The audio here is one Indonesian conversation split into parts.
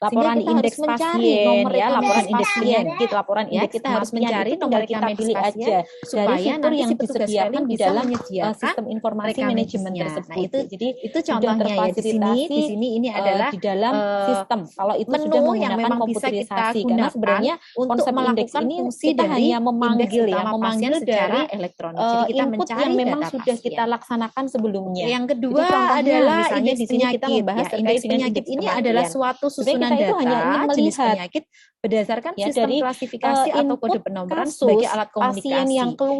laporan kita indeks harus mencari pasien, nomor ya, laporan rekomendasi indeks pasien. penyakit, laporan Ya, indeks kita harus kematian mencari itu nomor tinggal kita rekomendasi pilih pasien aja dari supaya fitur nanti yang si petugas disediakan Scaling di bisa dalam menyediakan sistem informasi reka manajemen medisnya. tersebut. Nah, Jadi itu sudah contohnya ya di terfasilitasi sini ini adalah di dalam sistem. Kalau itu sudah menu yang menggunakan memang bisa kita komputerisasi, karena gunakan sebenarnya untuk konsep indeks melakukan ini fungsi kita dari hanya indeks memanggil ya, utama pasien memanggil secara dari elektronik. Jadi kita input mencari yang memang data sudah kita pasien. laksanakan sebelumnya. Yang Jadi kedua contohnya adalah misalnya indeks di sini kita penyakit. membahas Ya, terkait indeks dengan penyakit indeks ini kematian. adalah suatu Sebenarnya susunan kita itu hanya data ingin jenis melihat penyakit berdasarkan ya sistem dari klasifikasi atau kode input penomoran kasus sebagai alat pasien komunikasi. yang keluar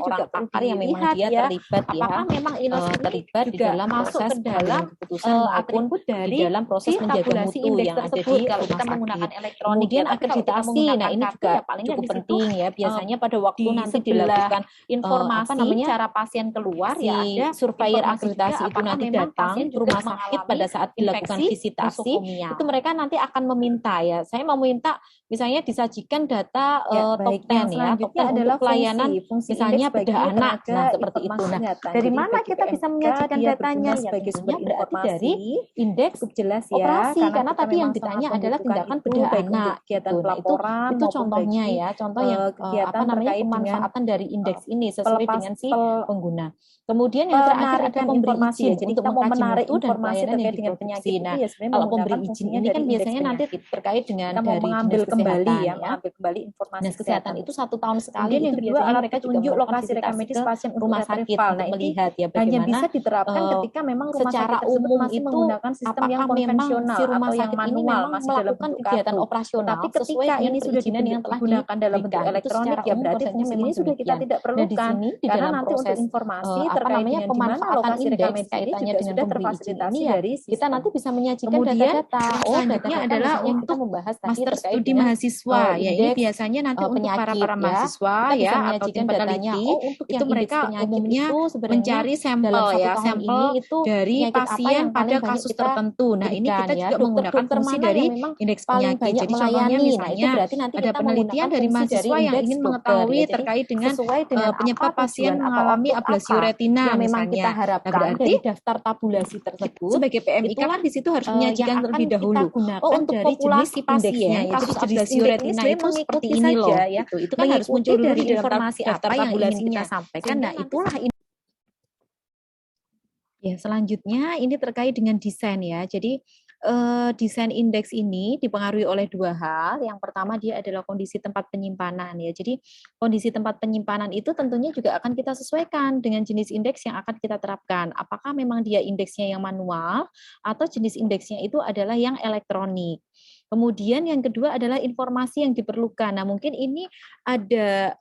juga seorang perlu pakar yang memang dilihat dia ya. terlibat Apakah memang INOS ini terlibat di juga dalam masuk proses ke dalam pengambilan keputusan maupun atribut di dari dalam proses si menjaga tabulasi mutu indeks yang ada tersebut di kalau rumah kita menggunakan sakit. elektronik Kemudian ya. Tapi kalau kita akreditasi, menggunakan nah ini kartu juga ya paling nggak cukup di situ penting ya. Biasanya pada waktu di nanti sebelah dilakukan informasi namanya, cara pasien keluar si ya ada surveyor informasi juga akreditasi itu apakah nanti memang datang pasien ke juga rumah sakit mengalami pada saat dilakukan infeksi visitasi, nosokomial. itu mereka nanti akan meminta ya, saya mau minta misalnya disajikan data Ya, top baik. Yang 10 ya, top selanjutnya 10 adalah untuk pelayanan fungsi misalnya indeks bagi bedah anak, tenaga nah seperti itu. informasi Nah, kesehatan. dari Jadi mana bagi kita bisa PMK, menyajikan dia datanya? berguna Ya sebagai tentunya sumber berarti dari informasi. indeks Cukup jelas ya, operasi, karena kita tadi yang memang sangat ditanya adalah membutuhkan tindakan itu bedah baik untuk anak kegiatan gitu. Nah, pelaporan itu maupun contohnya bagi ya, contoh yang kegiatan namanya terkait dengan pemanfaatan dari indeks ini sesuai dengan si pelepas pengguna. Kemudian yang terakhir ada penarikan pemberi informasi informasi ya. Jadi untuk kita mau mengkaji menarik mutu dan informasi pelayanan yang terkait dengan diproduksi. penyakit itu Nah, ya sebenarnya kalau menggunakan pemberi izin fungsinya ini dari kan indeks biasanya nanti penyakit. terkait dengan Kita mau dari mengambil dinas kembali kesehatan ya, mengambil kembali informasi Dinas kesehatan kesehatan. itu 1 tahun sekali Kemudian yang itu kedua biasanya alat mereka juga petunjuk melakukan lokasi rekam visitasi medis ke pasien untuk rumah sakit retrival. untuk Nah, ini melihat ya hanya bagaimana bisa diterapkan ketika memang rumah sakit secara tersebut umum masih itu menggunakan sistem yang apakah memang konvensional si rumah atau yang sakit ini manual, memang masih dalam melakukan bentuk kegiatan kartu. operasional Tetapi sesuai ketika dengan ini sudah perizinan yang telah digunakan dalam bentuk diberikan. Itu elektronik, secara ya umum berarti prosesnya fungsi memang ini sudah kita demikian. tidak Nah, di perlukan. sini di Karena dalam nanti untuk proses informasi terkait dengan di mana pemanfaatan lokasi rekam indeks medis ini kaitannya juga dengan sudah pemberi izin terfasilitasi ini ya dari kita sistem. nanti bisa menyajikan Kemudian data-data. yang Oh, selanjutnya data-data adalah misalnya yang kita untuk membahas tadi master terkait studi dengan mahasiswa. Ya, ini indeks biasanya nanti untuk para penyakit ya. mahasiswa Kita bisa ya atau menyajikan tim datanya. peneliti Oh, untuk itu yang indeks mereka penyakit umumnya itu sebenarnya mencari dalam sampel 1 ya, tahun sampel ini itu dari penyakit apa pasien yang pada paling banyak kasus kita tertentu. Nah, ini berikan kita ya. juga menggunakan Dokter-dokter fungsi mana dari yang memang indeks paling penyakit. banyak Jadi contohnya melayani. Nah, itu misalnya berarti nanti ada kita penelitian menggunakan dari fungsi dari mahasiswa yang indeks ingin dokter mengetahui ya. Jadi terkait dengan sesuai dengan penyebab apa pasien tujuan atau mengalami output ablasi apa retina yang memang kita misalnya. Nah, harapkan berarti dari daftar tabulasi tersebut sebagai PMIK itulah kan di situ harus yang menyajikan akan terlebih kita dahulu. gunakan Untuk dari jenis populasi indeksnya pasien ya. Jadi kasus jenis ablasi indeks ini retina sebenarnya itu seperti mengikuti ini loh. saja ya, Itu kan harus mengikuti muncul dulu dari di dalam informasi daftar apa yang ingin tabulasi kita kita. sampaikan. Sehingga Nah, nanti itulah ya, selanjutnya ini terkait dengan desain ya. Jadi desain indeks ini dipengaruhi oleh 2 hal. Yang pertama dia adalah kondisi tempat penyimpanan ya. Jadi kondisi tempat penyimpanan itu tentunya juga akan kita sesuaikan dengan jenis indeks yang akan kita terapkan. Apakah memang dia indeksnya yang manual atau jenis indeksnya itu adalah yang elektronik. Kemudian yang kedua adalah informasi yang diperlukan. Nah, mungkin ini ada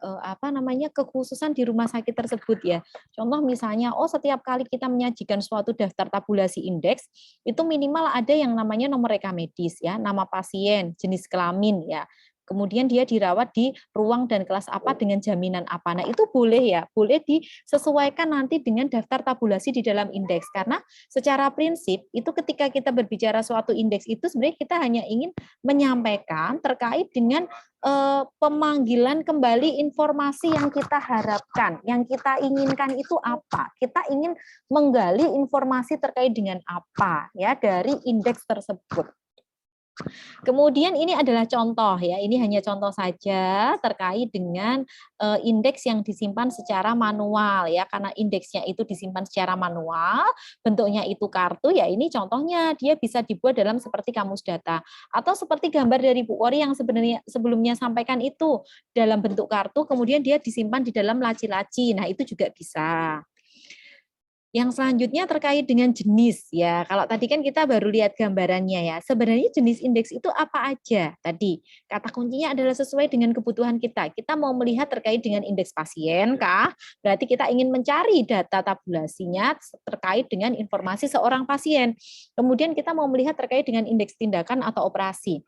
kekhususan di rumah sakit tersebut ya. Contoh misalnya, setiap kali kita menyajikan suatu daftar tabulasi indeks, itu minimal ada yang namanya nomor rekam medis ya, nama pasien, jenis kelamin ya. Kemudian dia dirawat di ruang dan kelas apa dengan jaminan apa. Nah, itu boleh ya, boleh disesuaikan nanti dengan daftar tabulasi di dalam indeks. Karena secara prinsip itu ketika kita berbicara suatu indeks itu sebenarnya kita hanya ingin menyampaikan terkait dengan pemanggilan kembali informasi yang kita harapkan, yang kita inginkan itu apa? Kita ingin menggali informasi terkait dengan apa ya dari indeks tersebut. Kemudian ini adalah contoh ya, ini hanya contoh saja terkait dengan indeks yang disimpan secara manual ya, karena indeksnya itu disimpan secara manual, bentuknya itu kartu ya, ini contohnya dia bisa dibuat dalam seperti kamus data atau seperti gambar dari Bu Ori yang sebenarnya sebelumnya sampaikan itu dalam bentuk kartu, kemudian dia disimpan di dalam laci-laci. Nah, itu juga bisa. Yang selanjutnya terkait dengan jenis ya. Kalau tadi kan kita baru lihat gambarannya ya. Sebenarnya jenis indeks itu apa aja? Tadi kata kuncinya adalah sesuai dengan kebutuhan kita. Kita mau melihat terkait dengan indeks pasien kah? Berarti kita ingin mencari data tabulasinya terkait dengan informasi seorang pasien. Kemudian kita mau melihat terkait dengan indeks tindakan atau operasi.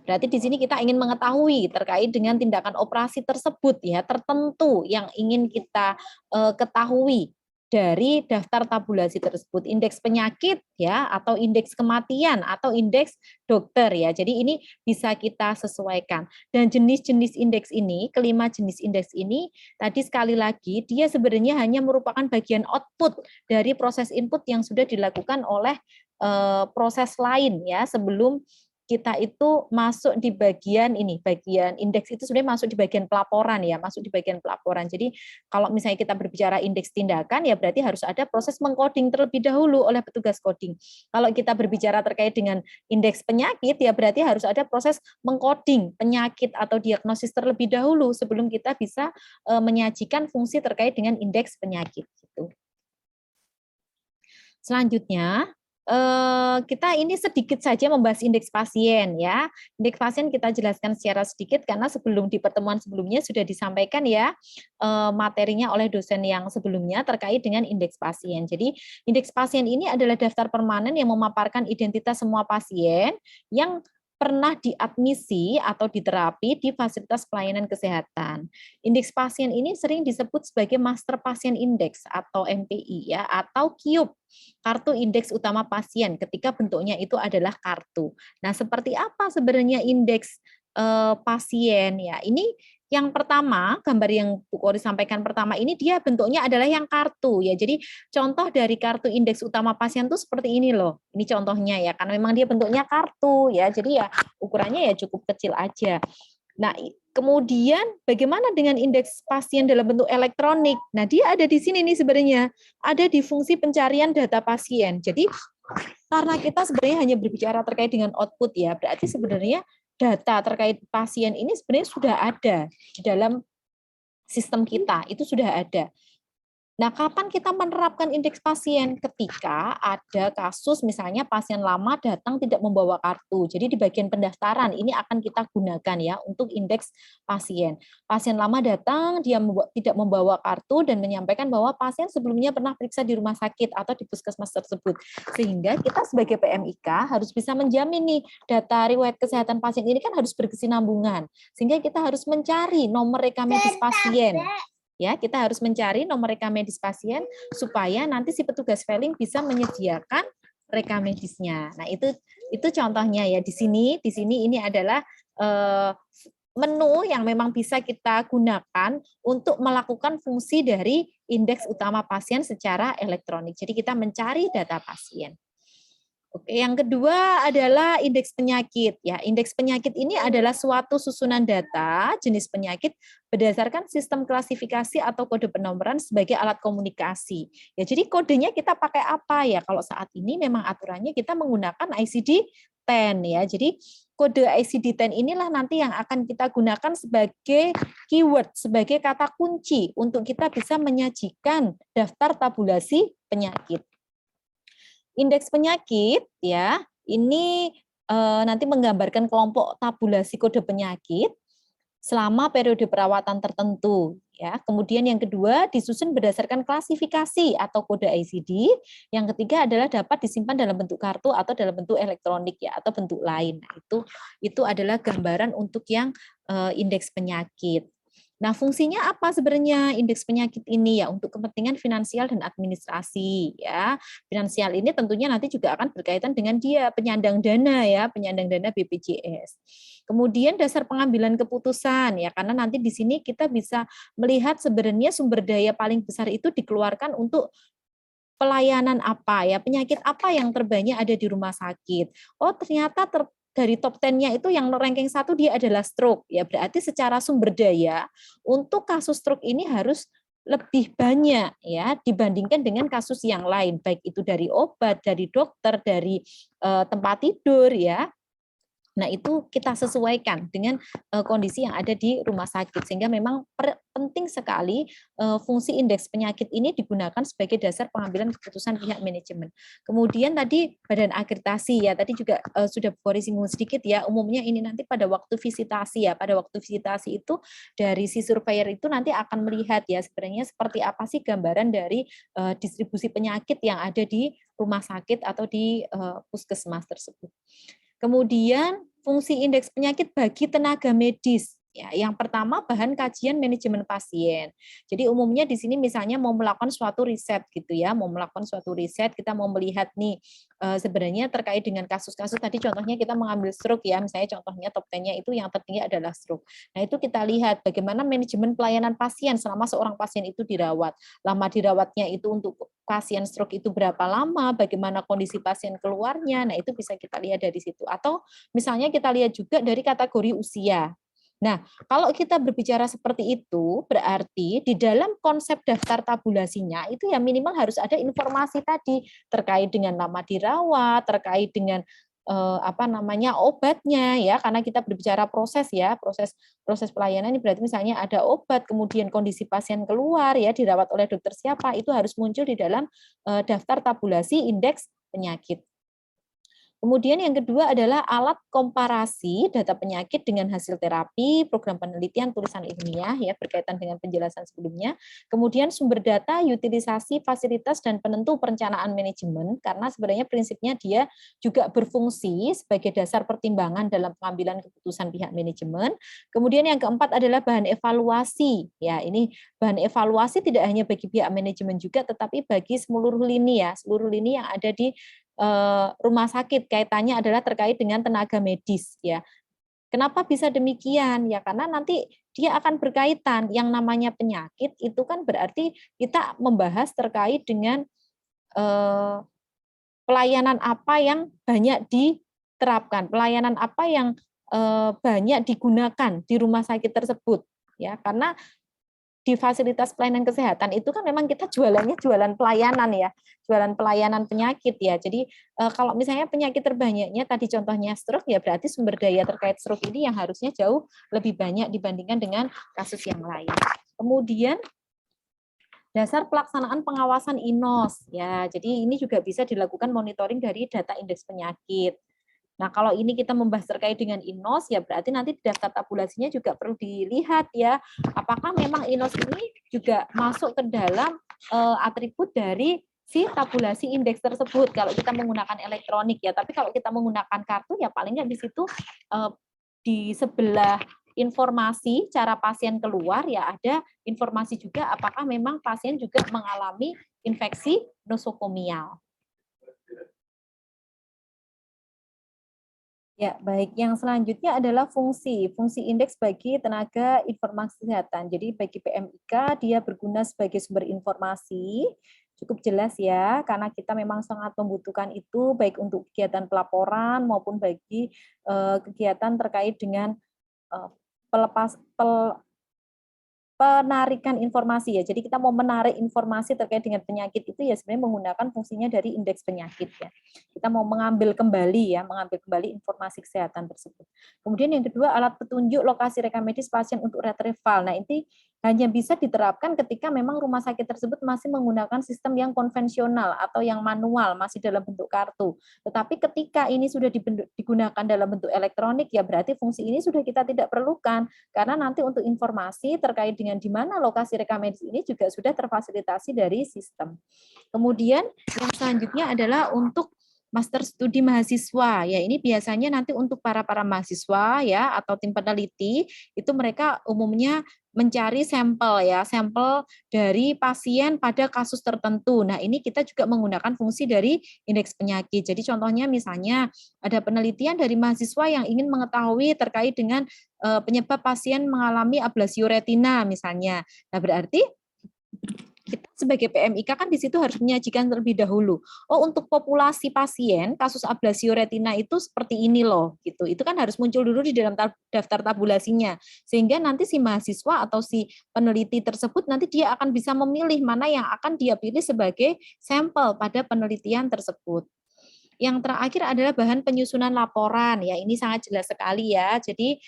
Berarti di sini kita ingin mengetahui terkait dengan tindakan operasi tersebut ya, tertentu yang ingin kita ketahui dari daftar tabulasi tersebut, indeks penyakit ya atau indeks kematian atau indeks dokter ya. Jadi ini bisa kita sesuaikan. Dan jenis-jenis indeks ini, kelima jenis indeks ini tadi sekali lagi dia sebenarnya hanya merupakan bagian output dari proses input yang sudah dilakukan oleh proses lain ya sebelum kita itu masuk di bagian ini, bagian indeks itu sebenarnya masuk di bagian pelaporan ya, masuk di bagian pelaporan. Jadi kalau misalnya kita berbicara indeks tindakan ya berarti harus ada proses mengcoding terlebih dahulu oleh petugas coding. Kalau kita berbicara terkait dengan indeks penyakit ya berarti harus ada proses mengcoding penyakit atau diagnosis terlebih dahulu sebelum kita bisa menyajikan fungsi terkait dengan indeks penyakit gitu. Selanjutnya kita ini sedikit saja membahas indeks pasien ya. Indeks pasien kita jelaskan secara sedikit karena sebelum di pertemuan sebelumnya sudah disampaikan ya materinya oleh dosen yang sebelumnya terkait dengan indeks pasien. Jadi indeks pasien ini adalah daftar permanen yang memaparkan identitas semua pasien yang pernah diadmisi atau diterapi di fasilitas pelayanan kesehatan. Indeks pasien ini sering disebut sebagai Master Pasien Index atau MPI ya atau KIUP, kartu indeks utama pasien ketika bentuknya itu adalah kartu. Nah, seperti apa sebenarnya indeks pasien ya? Ini yang pertama, gambar yang Bu Kori sampaikan pertama ini dia bentuknya adalah yang kartu ya. Jadi contoh dari kartu indeks utama pasien tuh seperti ini loh. Ini contohnya ya, karena memang dia bentuknya kartu ya. Jadi ya ukurannya ya cukup kecil aja. Nah, kemudian bagaimana dengan indeks pasien dalam bentuk elektronik? Nah, dia ada di sini nih sebenarnya, ada di fungsi pencarian data pasien. Jadi karena kita sebenarnya hanya berbicara terkait dengan output ya, berarti sebenarnya data terkait pasien ini sebenarnya sudah ada di dalam sistem kita, itu sudah ada. Nah, kapan kita menerapkan indeks pasien? Ketika ada kasus misalnya pasien lama datang tidak membawa kartu. Jadi di bagian pendaftaran ini akan kita gunakan ya untuk indeks pasien. Pasien lama datang, dia tidak membawa kartu dan menyampaikan bahwa pasien sebelumnya pernah periksa di rumah sakit atau di puskesmas tersebut. Sehingga kita sebagai PMIK harus bisa menjamin nih data riwayat kesehatan pasien ini kan harus berkesinambungan. Sehingga kita harus mencari nomor rekam medis pasien. Ya, kita harus mencari nomor rekam medis pasien supaya nanti si petugas filing bisa menyediakan rekam medisnya. Nah, itu contohnya ya di sini ini adalah menu yang memang bisa kita gunakan untuk melakukan fungsi dari indeks utama pasien secara elektronik. Jadi kita mencari data pasien. Oke, yang kedua adalah indeks penyakit. Ya, indeks penyakit ini adalah suatu susunan data jenis penyakit berdasarkan sistem klasifikasi atau kode penomoran sebagai alat komunikasi. Ya, jadi kodenya kita pakai apa ya? Kalau saat ini memang aturannya kita menggunakan ICD-10 ya. Jadi kode ICD-10 inilah nanti yang akan kita gunakan sebagai keyword, sebagai kata kunci untuk kita bisa menyajikan daftar tabulasi penyakit. Indeks penyakit ya, ini nanti menggambarkan kelompok tabulasi kode penyakit selama periode perawatan tertentu ya. Kemudian yang kedua disusun berdasarkan klasifikasi atau kode ICD. Yang ketiga adalah dapat disimpan dalam bentuk kartu atau dalam bentuk elektronik ya atau bentuk lain. Nah, itu adalah gambaran untuk yang indeks penyakit. Nah, fungsinya apa sebenarnya indeks penyakit ini ya untuk kepentingan finansial dan administrasi ya. Finansial ini tentunya nanti juga akan berkaitan dengan dia penyandang dana ya, penyandang dana BPJS. Kemudian dasar pengambilan keputusan ya, karena nanti di sini kita bisa melihat sebenarnya sumber daya paling besar itu dikeluarkan untuk pelayanan apa ya, penyakit apa yang terbanyak ada di rumah sakit. Oh, ternyata dari top 10-nya itu yang ranking 1 dia adalah stroke. Ya, berarti secara sumber daya untuk kasus stroke ini harus lebih banyak ya dibandingkan dengan kasus yang lain, baik itu dari obat, dari dokter, dari tempat tidur ya. Nah, itu kita sesuaikan dengan kondisi yang ada di rumah sakit. Sehingga memang penting sekali fungsi indeks penyakit ini digunakan sebagai dasar pengambilan keputusan pihak manajemen. Kemudian tadi badan akreditasi ya, tadi juga sudah Boris singgung sedikit ya, umumnya ini nanti pada waktu visitasi ya, pada waktu visitasi itu dari si surveyor itu nanti akan melihat ya sebenarnya seperti apa sih gambaran dari distribusi penyakit yang ada di rumah sakit atau di puskesmas tersebut. Kemudian fungsi indeks penyakit bagi tenaga medis. Ya, yang pertama bahan kajian manajemen pasien. Jadi umumnya di sini misalnya mau melakukan suatu riset gitu ya, mau melakukan suatu riset kita mau melihat nih sebenarnya terkait dengan kasus-kasus tadi contohnya kita mengambil stroke ya, misalnya contohnya top 10-nya itu yang tertinggi adalah stroke. Nah, itu kita lihat bagaimana manajemen pelayanan pasien selama seorang pasien itu dirawat. Lama dirawatnya itu untuk pasien stroke itu berapa lama, bagaimana kondisi pasien keluarnya. Nah, itu bisa kita lihat dari situ. Atau misalnya kita lihat juga dari kategori usia. Nah, kalau kita berbicara seperti itu, berarti di dalam konsep daftar tabulasinya itu ya minimal harus ada informasi tadi terkait dengan lama dirawat, terkait dengan obatnya ya, karena kita berbicara proses ya, proses pelayanan ini berarti misalnya ada obat, kemudian kondisi pasien keluar ya, dirawat oleh dokter siapa, itu harus muncul di dalam daftar tabulasi indeks penyakit. Kemudian yang kedua adalah alat komparasi data penyakit dengan hasil terapi, program penelitian, tulisan ilmiah ya berkaitan dengan penjelasan sebelumnya. Kemudian sumber data, utilisasi, fasilitas dan penentu perencanaan manajemen karena sebenarnya prinsipnya dia juga berfungsi sebagai dasar pertimbangan dalam pengambilan keputusan pihak manajemen. Kemudian yang keempat adalah bahan evaluasi. Ya, ini bahan evaluasi tidak hanya bagi pihak manajemen juga tetapi bagi seluruh lini yang ada di rumah sakit. Kaitannya adalah terkait dengan tenaga medis ya. Kenapa bisa demikian? Ya karena nanti dia akan berkaitan yang namanya penyakit itu kan berarti kita membahas terkait dengan pelayanan apa yang banyak diterapkan, pelayanan apa yang banyak digunakan di rumah sakit tersebut, ya, karena di fasilitas pelayanan kesehatan itu kan memang kita jualannya jualan pelayanan ya, jualan pelayanan penyakit ya. Jadi kalau misalnya penyakit terbanyaknya tadi contohnya stroke ya berarti sumber daya terkait stroke ini yang harusnya jauh lebih banyak dibandingkan dengan kasus yang lain. Kemudian dasar pelaksanaan pengawasan INOS ya. Jadi ini juga bisa dilakukan monitoring dari data indeks penyakit. Nah, kalau ini kita membahas terkait dengan INOS, ya berarti nanti di daftar tabulasinya juga perlu dilihat ya, apakah memang INOS ini juga masuk ke dalam atribut dari si tabulasi indeks tersebut. Kalau kita menggunakan elektronik ya, tapi kalau kita menggunakan kartu ya paling nggak di situ di sebelah informasi cara pasien keluar ya ada informasi juga apakah memang pasien juga mengalami infeksi nosokomial. Ya, baik. Yang selanjutnya adalah fungsi indeks bagi tenaga informasi kesehatan. Jadi bagi PMIK dia berguna sebagai sumber informasi, cukup jelas ya, karena kita memang sangat membutuhkan itu baik untuk kegiatan pelaporan maupun bagi kegiatan terkait dengan penarikan informasi ya. Jadi kita mau menarik informasi terkait dengan penyakit itu ya sebenarnya menggunakan fungsinya dari indeks penyakit ya. Kita mau mengambil kembali informasi kesehatan tersebut. Kemudian yang kedua alat petunjuk lokasi rekam medis pasien untuk retrieval. Nah, ini hanya bisa diterapkan ketika memang rumah sakit tersebut masih menggunakan sistem yang konvensional atau yang manual, masih dalam bentuk kartu. Tetapi ketika ini sudah digunakan dalam bentuk elektronik ya berarti fungsi ini sudah kita tidak perlukan karena nanti untuk informasi terkait dengan di mana lokasi rekam medis ini juga sudah terfasilitasi dari sistem. Kemudian yang selanjutnya adalah untuk master studi mahasiswa ya ini biasanya nanti untuk para mahasiswa ya atau tim peneliti itu mereka umumnya mencari sampel ya sampel dari pasien pada kasus tertentu. Nah ini kita juga menggunakan fungsi dari indeks penyakit. Jadi contohnya misalnya ada penelitian dari mahasiswa yang ingin mengetahui terkait dengan penyebab pasien mengalami ablasio retina misalnya. Nah berarti kita sebagai PMIK kan di situ harus menyajikan terlebih dahulu. Oh, untuk populasi pasien kasus ablasio retina itu seperti ini loh, gitu. Itu kan harus muncul dulu di dalam daftar tabulasinya. Sehingga nanti si mahasiswa atau si peneliti tersebut nanti dia akan bisa memilih mana yang akan dia pilih sebagai sampel pada penelitian tersebut. Yang terakhir adalah bahan penyusunan laporan ya ini sangat jelas sekali ya. Jadi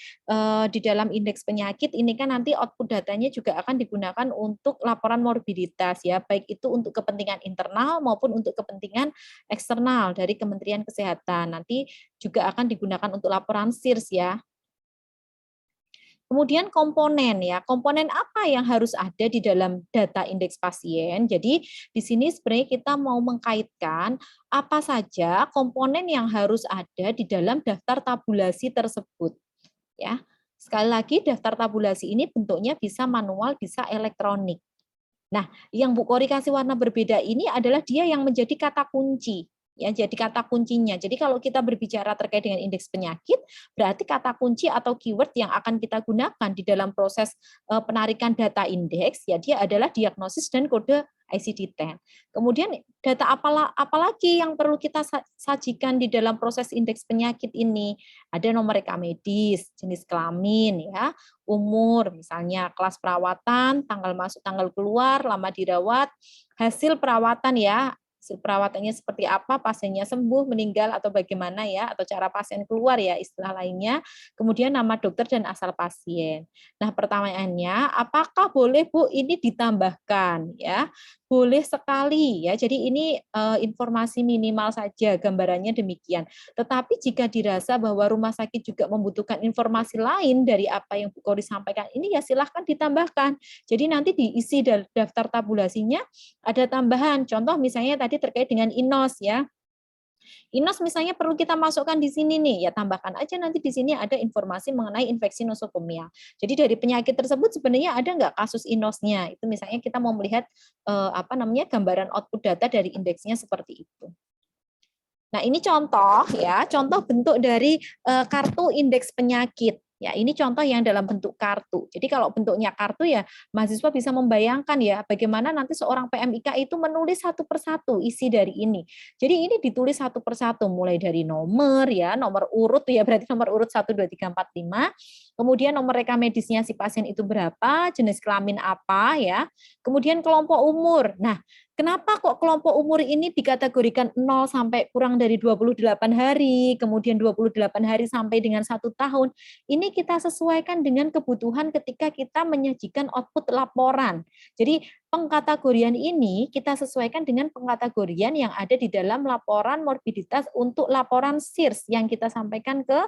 di dalam indeks penyakit ini kan nanti output datanya juga akan digunakan untuk laporan morbiditas ya baik itu untuk kepentingan internal maupun untuk kepentingan eksternal dari Kementerian Kesehatan. Nanti juga akan digunakan untuk laporan SIRS ya. Kemudian komponen ya, komponen apa yang harus ada di dalam data indeks pasien. Jadi di sini sebenarnya kita mau mengkaitkan apa saja komponen yang harus ada di dalam daftar tabulasi tersebut. Ya, sekali lagi daftar tabulasi ini bentuknya bisa manual, bisa elektronik. Nah, yang Bu Kori kasih warna berbeda ini adalah dia yang menjadi kata kunci. Ya, jadi kata kuncinya. Jadi kalau kita berbicara terkait dengan indeks penyakit, berarti kata kunci atau keyword yang akan kita gunakan di dalam proses penarikan data indeks, ya dia adalah diagnosis dan kode ICD-10. Kemudian data apalagi yang perlu kita sajikan di dalam proses indeks penyakit ini? Ada nomor rekam medis, jenis kelamin, ya, umur, misalnya kelas perawatan, tanggal masuk, tanggal keluar, lama dirawat, hasil perawatan ya. Perawatannya seperti apa, pasiennya sembuh, meninggal, atau bagaimana ya, atau cara pasien keluar ya, istilah lainnya. Kemudian nama dokter dan asal pasien. Nah, pertanyaannya, apakah boleh Bu ini ditambahkan ya? Boleh sekali ya. Jadi ini informasi minimal saja, gambarannya demikian. Tetapi jika dirasa bahwa rumah sakit juga membutuhkan informasi lain dari apa yang Bu Kori sampaikan ini ya silahkan ditambahkan. Jadi nanti diisi daftar tabulasinya ada tambahan. Contoh misalnya tadi terkait dengan INOS ya. INOS misalnya perlu kita masukkan di sini nih, ya tambahkan aja nanti di sini ada informasi mengenai infeksi nosokomial. Jadi dari penyakit tersebut sebenarnya ada nggak kasus INOS-nya? Itu misalnya kita mau melihat gambaran output data dari indeksnya seperti itu. Nah ini contoh ya, contoh bentuk dari kartu indeks penyakit Ya, ini contoh yang dalam bentuk kartu. Jadi kalau bentuknya kartu ya mahasiswa bisa membayangkan ya bagaimana nanti seorang PMIK itu menulis satu persatu isi dari ini. Jadi ini ditulis satu persatu mulai dari nomor ya, nomor urut ya berarti nomor urut 1 2 3 4 5. Kemudian nomor rekam medisnya si pasien itu berapa, jenis kelamin apa ya. Kemudian kelompok umur. Nah, kenapa kok kelompok umur ini dikategorikan 0 sampai kurang dari 28 hari, kemudian 28 hari sampai dengan 1 tahun? Ini kita sesuaikan dengan kebutuhan ketika kita menyajikan output laporan. Jadi pengkategorian ini kita sesuaikan dengan pengkategorian yang ada di dalam laporan morbiditas untuk laporan SIRS yang kita sampaikan ke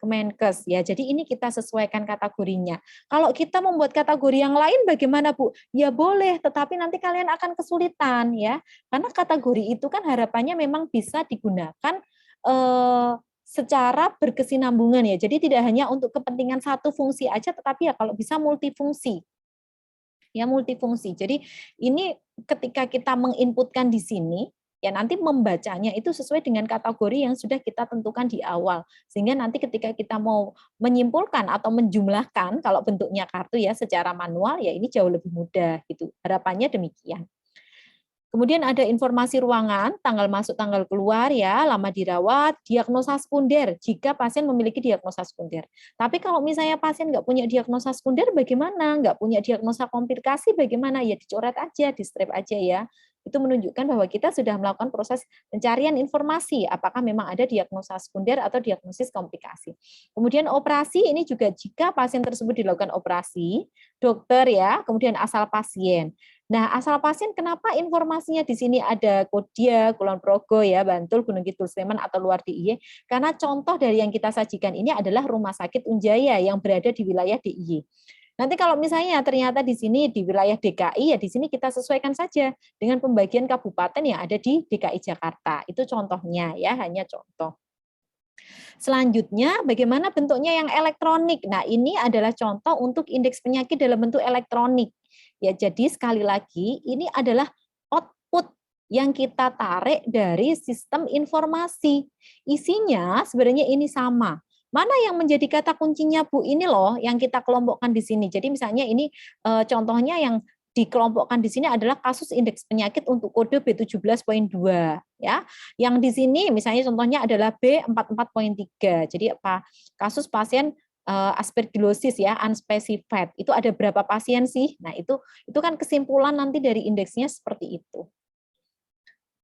Kemenkes ya. Jadi ini kita sesuaikan kategorinya. Kalau kita membuat kategori yang lain bagaimana, Bu? Ya boleh, tetapi nanti kalian akan kesulitan ya. Karena kategori itu kan harapannya memang bisa digunakan secara berkesinambungan ya. Jadi tidak hanya untuk kepentingan satu fungsi aja, tetapi ya kalau bisa multifungsi. Ya multifungsi. Jadi ini ketika kita menginputkan di sini, ya nanti membacanya itu sesuai dengan kategori yang sudah kita tentukan di awal. Sehingga nanti ketika kita mau menyimpulkan atau menjumlahkan, kalau bentuknya kartu ya secara manual, ya ini jauh lebih mudah gitu. Harapannya demikian. Kemudian ada informasi ruangan, tanggal masuk, tanggal keluar ya, lama dirawat, diagnosa sekunder jika pasien memiliki diagnosa sekunder. Tapi kalau misalnya pasien nggak punya diagnosa sekunder bagaimana? Nggak punya diagnosa komplikasi bagaimana? Ya dicoret aja, di strip aja ya. Itu menunjukkan bahwa kita sudah melakukan proses pencarian informasi apakah memang ada diagnosa sekunder atau diagnosis komplikasi. Kemudian operasi ini juga jika pasien tersebut dilakukan operasi, dokter ya, kemudian asal pasien. Nah, asal pasien kenapa informasinya di sini ada Kodia, Kulon Progo ya, Bantul, Gunung Kidul, Sleman atau luar DIY? Karena contoh dari yang kita sajikan ini adalah Rumah Sakit Unjaya yang berada di wilayah DIY. Nanti kalau misalnya ternyata di sini di wilayah DKI ya di sini kita sesuaikan saja dengan pembagian kabupaten yang ada di DKI Jakarta. Itu contohnya ya, hanya contoh. Selanjutnya, bagaimana bentuknya yang elektronik? Nah, ini adalah contoh untuk indeks penyakit dalam bentuk elektronik. Ya, jadi sekali lagi, ini adalah output yang kita tarik dari sistem informasi. Isinya sebenarnya ini sama. Mana yang menjadi kata kuncinya, Bu? Ini loh yang kita kelompokkan di sini. Jadi misalnya ini contohnya yang dikelompokkan di sini adalah kasus indeks penyakit untuk kode B17.2 ya. Yang di sini misalnya contohnya adalah B44.3. Jadi apa? Kasus pasien aspergillosis ya, unspecified. Itu ada berapa pasien sih? Nah, itu kan kesimpulan nanti dari indeksnya seperti itu.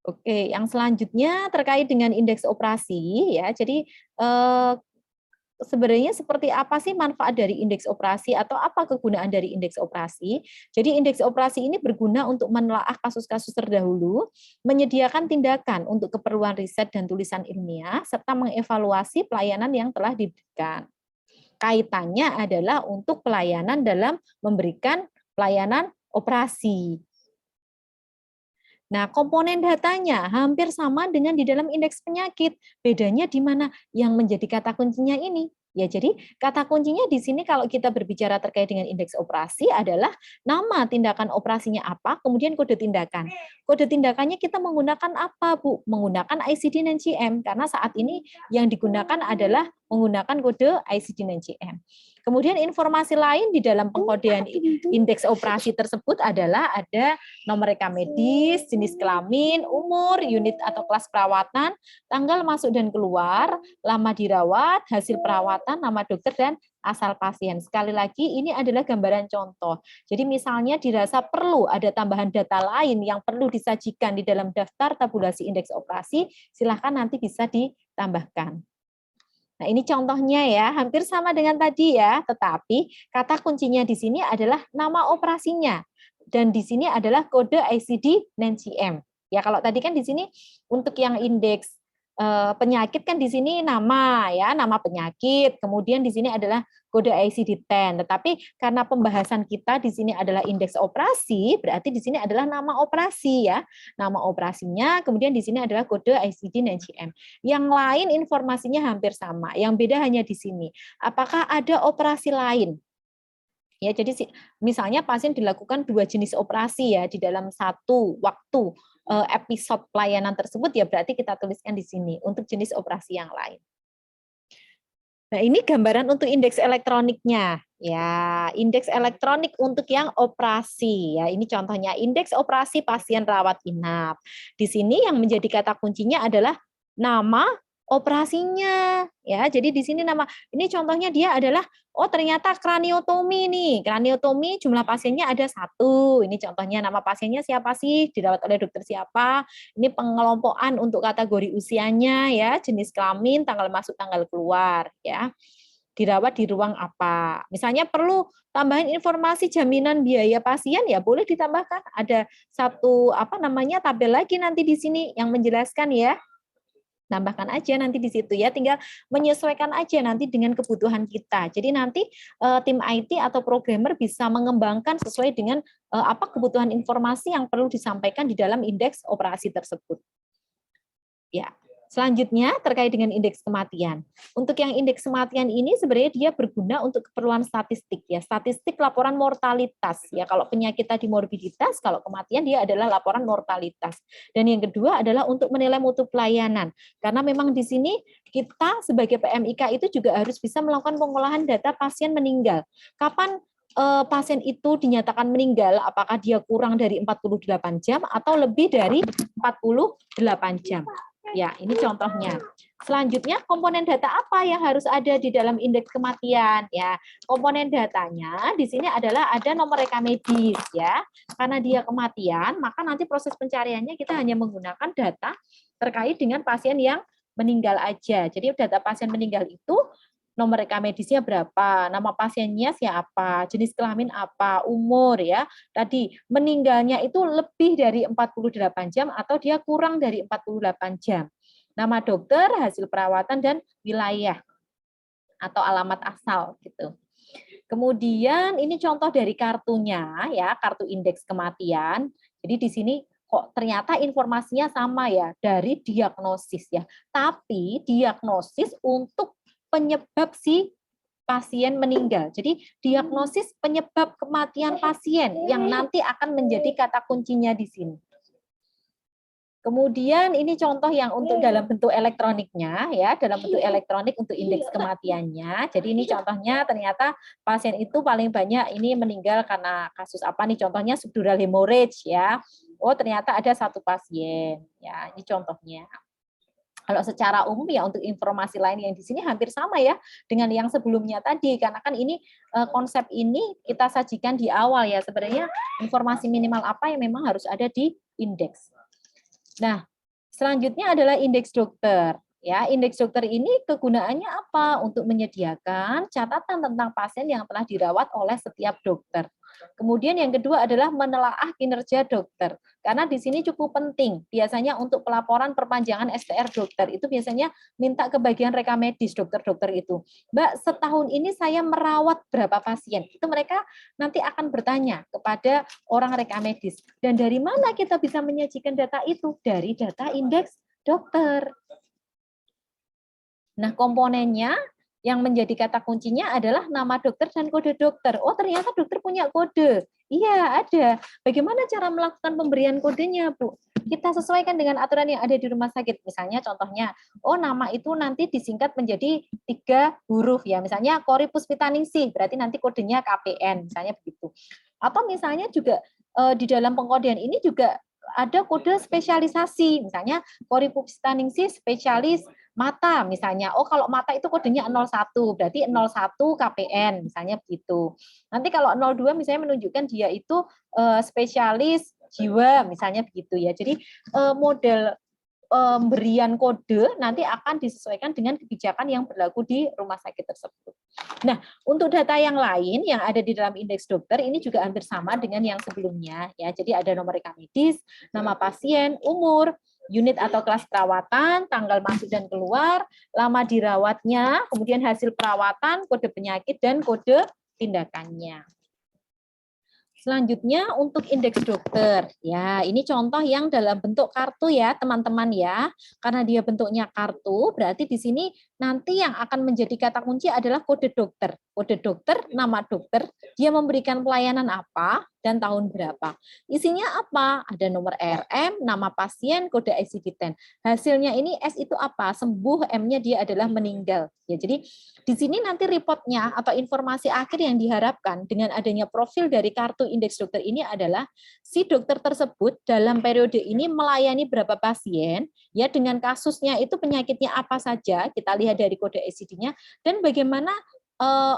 Oke, yang selanjutnya terkait dengan indeks operasi ya. Jadi sebenarnya seperti apa sih manfaat dari indeks operasi atau apa kegunaan dari indeks operasi? Jadi indeks operasi ini berguna untuk menelaah kasus-kasus terdahulu, menyediakan tindakan untuk keperluan riset dan tulisan ilmiah, serta mengevaluasi pelayanan yang telah diberikan. Kaitannya adalah untuk pelayanan dalam memberikan pelayanan operasi. Nah, komponen datanya hampir sama dengan di dalam indeks penyakit. Bedanya di mana? Yang menjadi kata kuncinya ini. Ya, jadi kata kuncinya di sini kalau kita berbicara terkait dengan indeks operasi adalah nama tindakan operasinya apa, kemudian kode tindakan. Kode tindakannya kita menggunakan apa, Bu? Menggunakan ICD dan GM, karena saat ini yang digunakan adalah menggunakan kode ICD dan GM. Kemudian informasi lain di dalam pengkodean indeks operasi tersebut adalah ada nomor rekam medis, jenis kelamin, umur, unit atau kelas perawatan, tanggal masuk dan keluar, lama dirawat, hasil perawatan, nama dokter, dan asal pasien. Sekali lagi, ini adalah gambaran contoh. Jadi misalnya dirasa perlu ada tambahan data lain yang perlu disajikan di dalam daftar tabulasi indeks operasi, silahkan nanti bisa ditambahkan. Nah, ini contohnya ya, hampir sama dengan tadi ya, tetapi kata kuncinya di sini adalah nama operasinya. Dan di sini adalah kode ICD dan GM. Ya, kalau tadi kan di sini untuk yang indeks penyakit kan di sini nama ya, nama penyakit. Kemudian di sini adalah kode ICD-10. Tetapi karena pembahasan kita di sini adalah indeks operasi, berarti di sini adalah nama operasi ya. Nama operasinya, kemudian di sini adalah kode ICD dan GM. Yang lain informasinya hampir sama. Yang beda hanya di sini. Apakah ada operasi lain? Ya, jadi misalnya pasien dilakukan 2 jenis operasi ya di dalam satu waktu episode pelayanan tersebut, ya berarti kita tuliskan di sini untuk jenis operasi yang lain. Nah, ini gambaran untuk indeks elektroniknya. Ya, indeks elektronik untuk yang operasi. Ya, ini contohnya indeks operasi pasien rawat inap. Di sini yang menjadi kata kuncinya adalah nama operasinya. Ya, jadi di sini nama ini contohnya dia adalah ternyata kraniotomi nih. Kraniotomi jumlah pasiennya ada 1. Ini contohnya nama pasiennya siapa sih? Dirawat oleh dokter siapa? Ini pengelompokan untuk kategori usianya ya, jenis kelamin, tanggal masuk, tanggal keluar ya. Dirawat di ruang apa? Misalnya perlu tambahin informasi jaminan biaya pasien ya boleh ditambahkan. Ada satu tabel lagi nanti di sini yang menjelaskan ya. Tambahkan aja nanti di situ ya, tinggal menyesuaikan aja nanti dengan kebutuhan kita. Jadi nanti tim IT atau programmer bisa mengembangkan sesuai dengan apa kebutuhan informasi yang perlu disampaikan di dalam indeks operasi tersebut. Ya. Selanjutnya terkait dengan indeks kematian. Untuk yang indeks kematian ini sebenarnya dia berguna untuk keperluan statistik ya, statistik laporan mortalitas ya. Kalau penyakit tadi morbiditas, kalau kematian dia adalah laporan mortalitas. Dan yang kedua adalah untuk menilai mutu pelayanan. Karena memang di sini kita sebagai PMIK itu juga harus bisa melakukan pengolahan data pasien meninggal. Kapan pasien itu dinyatakan meninggal, apakah dia kurang dari 48 jam atau lebih dari 48 jam. Ya, ini contohnya. Selanjutnya, komponen data apa yang harus ada di dalam indeks kematian? Ya, komponen datanya di sini adalah ada nomor rekam medis ya. Karena dia kematian, maka nanti proses pencariannya kita hanya menggunakan data terkait dengan pasien yang meninggal aja. Jadi data pasien meninggal itu nomor rekam medisnya berapa, nama pasiennya siapa, jenis kelamin apa, umur ya. Tadi meninggalnya itu lebih dari 48 jam atau dia kurang dari 48 jam. Nama dokter, hasil perawatan dan wilayah atau alamat asal gitu. Kemudian ini contoh dari kartunya ya, kartu indeks kematian. Jadi di sini kok ternyata informasinya sama ya dari diagnosis ya. Tapi diagnosis untuk penyebab si pasien meninggal. Jadi diagnosis penyebab kematian pasien yang nanti akan menjadi kata kuncinya di sini. Kemudian ini contoh yang untuk dalam bentuk elektroniknya ya, dalam bentuk elektronik untuk indeks kematiannya. Jadi ini contohnya ternyata pasien itu paling banyak ini meninggal karena kasus apa nih? Contohnya subdural hemorrhage ya. Oh, ternyata ada 1 pasien. Ya, ini contohnya. Kalau secara umum ya untuk informasi lain yang di sini hampir sama ya dengan yang sebelumnya tadi, karena kan ini konsep ini kita sajikan di awal ya, sebenarnya informasi minimal apa yang memang harus ada di indeks. Nah, selanjutnya adalah indeks dokter. Ya, indeks dokter ini kegunaannya apa? Untuk menyediakan catatan tentang pasien yang telah dirawat oleh setiap dokter. Kemudian yang kedua adalah menelaah kinerja dokter. Karena di sini cukup penting. Biasanya untuk pelaporan perpanjangan STR dokter itu biasanya minta ke bagian rekam medis dokter-dokter itu. Mbak, setahun ini saya merawat berapa pasien? Itu mereka nanti akan bertanya kepada orang rekam medis. Dan dari mana kita bisa menyajikan data itu? Dari data indeks dokter. Nah, komponennya yang menjadi kata kuncinya adalah nama dokter dan kode dokter. Oh, ternyata dokter punya kode. Iya, ada. Bagaimana cara melakukan pemberian kodenya, Bu? Kita sesuaikan dengan aturan yang ada di rumah sakit. Misalnya contohnya, oh nama itu nanti disingkat menjadi 3 huruf ya. Misalnya Corpus Vitaningsih, berarti nanti kodenya KPN, misalnya begitu. Atau misalnya juga di dalam pengkodean ini juga ada kode spesialisasi. Misalnya Corpus Vitaningsih spesialis mata misalnya. Oh, kalau mata itu kodenya 01, berarti 01 KPN misalnya begitu. Nanti kalau 02 misalnya menunjukkan dia itu spesialis jiwa misalnya begitu ya. Jadi model pemberian kode nanti akan disesuaikan dengan kebijakan yang berlaku di rumah sakit tersebut. Nah, untuk data yang lain yang ada di dalam indeks dokter ini juga hampir sama dengan yang sebelumnya ya. Jadi ada nomor rekam medis, nama pasien, umur, unit atau kelas perawatan, tanggal masuk dan keluar, lama dirawatnya, kemudian hasil perawatan, kode penyakit dan kode tindakannya. Selanjutnya untuk indeks dokter. Ya, ini contoh yang dalam bentuk kartu ya, teman-teman ya. Karena dia bentuknya kartu, berarti di sini nanti yang akan menjadi kata kunci adalah kode dokter. Kode dokter, nama dokter, dia memberikan pelayanan apa dan tahun berapa. Isinya apa? Ada nomor RM, nama pasien, kode ICD-10. Hasilnya ini S itu apa? Sembuh, M-nya dia adalah meninggal. Ya, jadi di sini nanti reportnya atau informasi akhir yang diharapkan dengan adanya profil dari kartu indeks dokter ini adalah si dokter tersebut dalam periode ini melayani berapa pasien, ya dengan kasusnya itu penyakitnya apa saja, kita lihat dari kode ICD-nya, dan bagaimana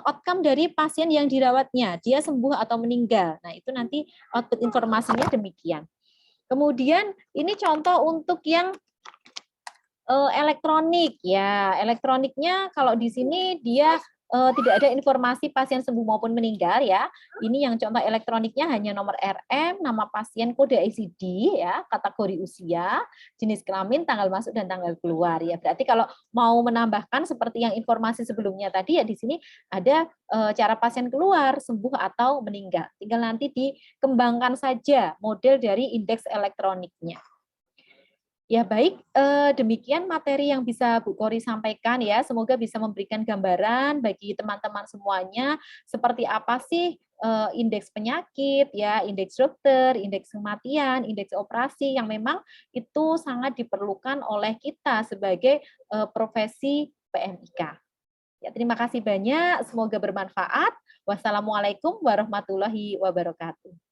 outcome dari pasien yang dirawatnya, dia sembuh atau meninggal. Nah, itu nanti output informasinya demikian. Kemudian ini contoh untuk yang elektronik ya, elektroniknya kalau di sini dia tidak ada informasi pasien sembuh maupun meninggal ya. Ini yang contoh elektroniknya hanya nomor RM, nama pasien, kode ICD ya, kategori usia, jenis kelamin, tanggal masuk dan tanggal keluar ya. Berarti kalau mau menambahkan seperti yang informasi sebelumnya tadi ya di sini ada cara pasien keluar, sembuh atau meninggal. Tinggal nanti dikembangkan saja model dari indeks elektroniknya. Ya baik, demikian materi yang bisa Bu Kori sampaikan ya. Semoga bisa memberikan gambaran bagi teman-teman semuanya seperti apa sih indeks penyakit, ya, indeks dokter, indeks kematian, indeks operasi yang memang itu sangat diperlukan oleh kita sebagai profesi PMIK. Ya, terima kasih banyak. Semoga bermanfaat. Wassalamualaikum warahmatullahi wabarakatuh.